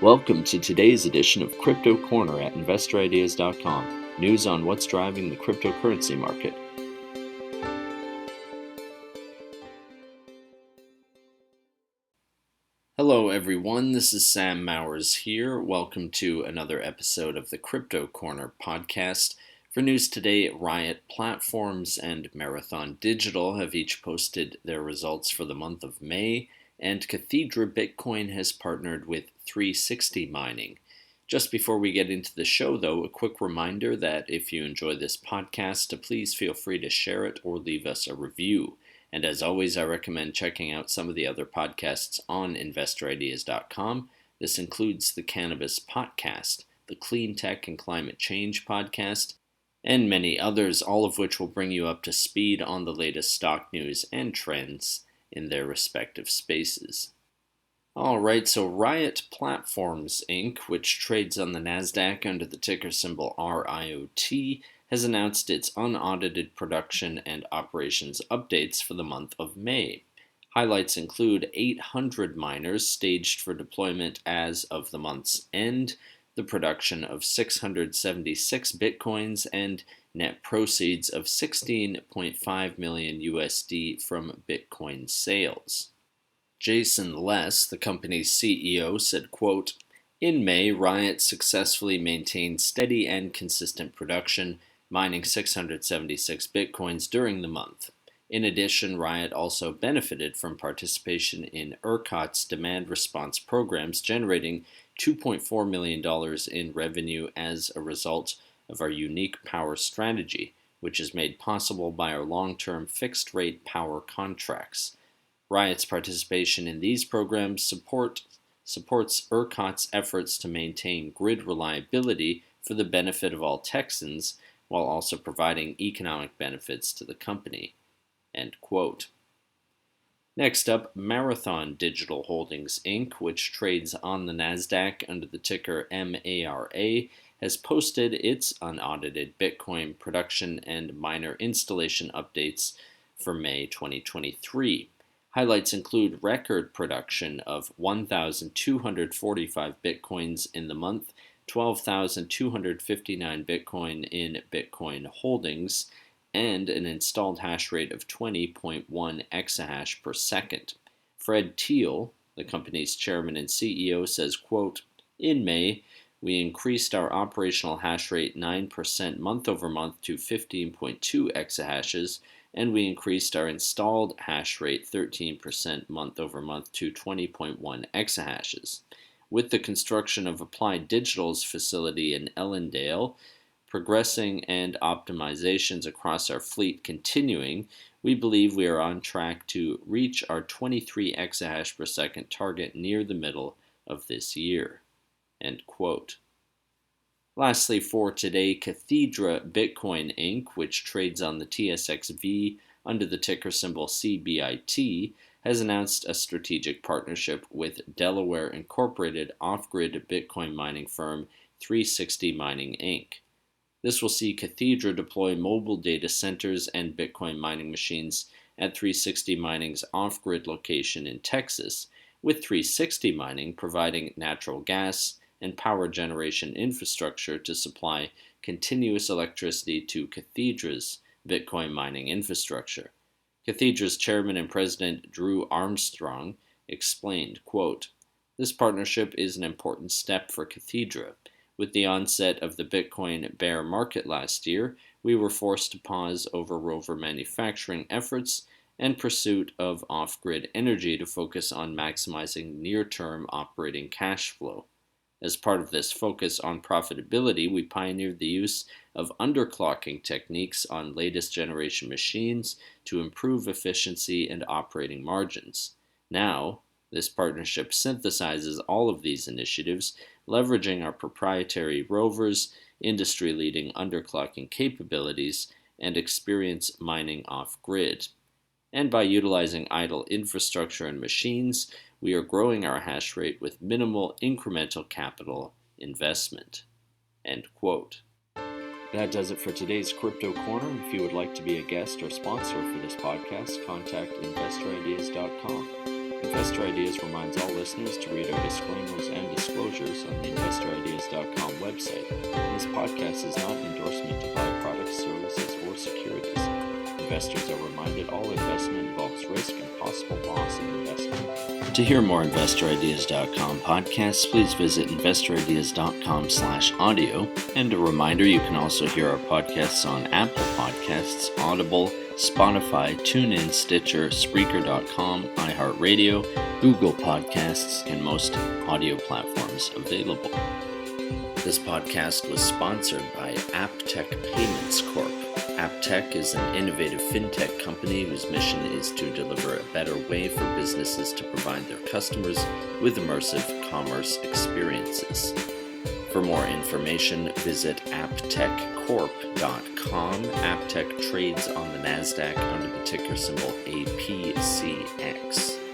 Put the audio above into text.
Welcome to today's edition of Crypto Corner at InvestorIdeas.com. News on what's driving the cryptocurrency market. Hello everyone, this is Sam Mowers here. Welcome to another episode of the Crypto Corner podcast. For news today, RIOT Platforms and Marathon Digital have each posted their results for the month of May, and Cathedra Bitcoin has partnered with 360 Mining. Just before we get into the show, though, a quick reminder that if you enjoy this podcast, please feel free to share it or leave us a review. And as always, I recommend checking out some of the other podcasts on InvestorIdeas.com. This includes the Cannabis Podcast, the Clean Tech and Climate Change Podcast, and many others, all of which will bring you up to speed on the latest stock news and trends in their respective spaces. Alright, so RIOT Platforms Inc., which trades on the Nasdaq under the ticker symbol RIOT, has announced its unaudited production and operations updates for the month of May. Highlights include 800 miners staged for deployment as of the month's end, the production of 676 bitcoins, and net proceeds of $16.5 million USD from Bitcoin sales. Jason Less, the company's CEO, said, quote, "In May, RIOT successfully maintained steady and consistent production, mining 676 bitcoins during the month. In addition, RIOT also benefited from participation in ERCOT's demand response programs, generating $2.4 million in revenue as a result of our unique power strategy, which is made possible by our long-term fixed-rate power contracts. RIOT's participation in these programs supports ERCOT's efforts to maintain grid reliability for the benefit of all Texans, while also providing economic benefits to the company." End quote. Next up, Marathon Digital Holdings Inc., which trades on the Nasdaq under the ticker MARA, has posted its unaudited Bitcoin production and miner installation updates for May 2023. Highlights include record production of 1,245 bitcoins in the month, 12,259 Bitcoin in Bitcoin holdings, and an installed hash rate of 20.1 exahash per second. Fred Thiel, the company's chairman and CEO, says, quote, "In May, we increased our operational hash rate 9% month over month to 15.2 exahashes, and we increased our installed hash rate 13% month over month to 20.1 exahashes. With the construction of Applied Digital's facility in Ellendale progressing and optimizations across our fleet continuing, we believe we are on track to reach our 23 exahash per second target near the middle of this year." End quote. Lastly, for today, Cathedra Bitcoin Inc., which trades on the TSXV under the ticker symbol CBIT, has announced a strategic partnership with Delaware Incorporated off-grid Bitcoin mining firm 360 Mining Inc. This will see Cathedra deploy mobile data centers and Bitcoin mining machines at 360 Mining's off-grid location in Texas, with 360 Mining providing natural gas and power generation infrastructure to supply continuous electricity to Cathedra's Bitcoin mining infrastructure. Cathedra's chairman and president, Drew Armstrong, explained, quote, "This partnership is an important step for Cathedra. With the onset of the Bitcoin bear market last year, we were forced to pause over rover manufacturing efforts and pursuit of off-grid energy to focus on maximizing near-term operating cash flow. As part of this focus on profitability, we pioneered the use of underclocking techniques on latest generation machines to improve efficiency and operating margins. Now, this partnership synthesizes all of these initiatives, leveraging our proprietary rovers, industry-leading underclocking capabilities, and experience mining off-grid. And by utilizing idle infrastructure and machines, we are growing our hash rate with minimal incremental capital investment." End quote. That does it for today's Crypto Corner. If you would like to be a guest or sponsor for this podcast, contact InvestorIdeas.com. Investor Ideas reminds all listeners to read our disclaimers and disclosures investors on the InvestorIdeas.com website. And this podcast is not an endorsement to buy products, services, or securities. Investors are reminded all investment involves risk and possible loss in investment. To hear more InvestorIdeas.com podcasts, please visit InvestorIdeas.com/audio. And a reminder, you can also hear our podcasts on Apple Podcasts, Audible, Spotify, TuneIn, Stitcher, Spreaker.com, iHeartRadio, Google Podcasts, and most audio platforms available. This podcast was sponsored by AppTech Payments Corp. AppTech is an innovative fintech company whose mission is to deliver a better way for businesses to provide their customers with immersive commerce experiences. For more information, visit apptechcorp.com. AppTech trades on the Nasdaq under the ticker symbol APCX.